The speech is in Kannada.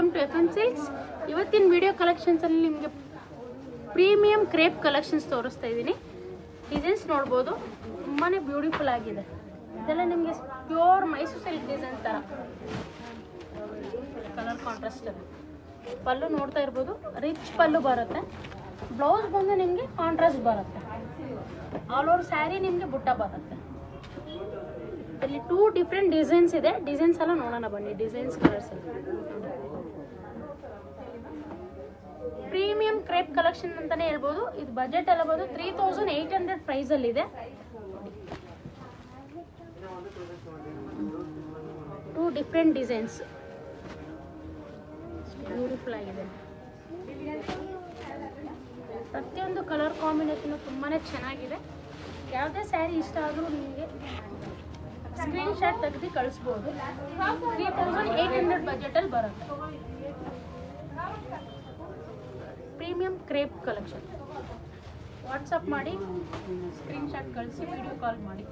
Welcome to F N silks. ಇವತ್ತಿನ ವಿಡಿಯೋ ಕಲೆಕ್ಷನ್ಸಲ್ಲಿ ನಿಮಗೆ ಪ್ರೀಮಿಯಂ ಕ್ರೇಪ್ ಕಲೆಕ್ಷನ್ಸ್ ತೋರಿಸ್ತಾ ಇದ್ದೀನಿ. ಡಿಸೈನ್ಸ್ ನೋಡ್ಬೋದು, ತುಂಬಾ ಬ್ಯೂಟಿಫುಲ್ ಆಗಿದೆ. ಇದೆಲ್ಲ ನಿಮಗೆ ಪ್ಯೂರ್ ಮೈಸೂರು ಸಿಲ್ಕ್ ಡಿಸೈನ್ ಥರ ಕಲರ್ ಕಾಂಟ್ರಾಸ್ಟ್. ಪಲ್ಲು ನೋಡ್ತಾ ಇರ್ಬೋದು, ರಿಚ್ ಪಲ್ಲು ಬರುತ್ತೆ. ಬ್ಲೌಸ್ ಬಂದು ನಿಮಗೆ ಕಾಂಟ್ರಾಸ್ಟ್ ಬರುತ್ತೆ. ಆಲ್ ಓವರ್ ಸ್ಯಾರಿ ನಿಮಗೆ ಬುಟ್ಟ ಬರುತ್ತೆ. ಇಲ್ಲಿ 2 ಡಿಫ್ರೆಂಟ್ ಡಿಸೈನ್ಸ್ ಇದೆ. ಡಿಸೈನ್ಸ್ ಎಲ್ಲ ನೋಡೋಣ ಬನ್ನಿ. Designs colours premium crepe collection ಅಂತಾನೆ ಹೇಳ್ಬೋದು. ಇದು ಬಜೆಟ್ ಎಲ್ಲ ಬಂದು 3800 ಪ್ರೈಸ್ ಅಲ್ಲಿ ಇದೆ. 2 ಡಿಫ್ರೆಂಟ್ ಡಿಸೈನ್ಸ್, ಬ್ಯೂಟಿಫುಲ್ ಆಗಿದೆ. ಪ್ರತಿಯೊಂದು ಕಲರ್ ಕಾಂಬಿನೇಷನ್ ತುಂಬಾನೇ ಚೆನ್ನಾಗಿದೆ. ಯಾವುದೇ ಸ್ಯಾರಿ ಇಷ್ಟ ಆದರೂ ನಿಮಗೆ ಸ್ಕ್ರೀನ್ ಶಾಟ್ ತೆಗೆದು ಕಳಿಸ್ಬೋದು. 3800 ಬಜೆಟಲ್ಲಿ ಬರುತ್ತೆ. Premium crepe collection. ವಾಟ್ಸಪ್ ಮಾಡಿ, ಸ್ಕ್ರೀನ್ ಶಾಟ್ ಕಳಿಸಿ, ವಿಡಿಯೋ ಕಾಲ್ ಮಾಡಿ.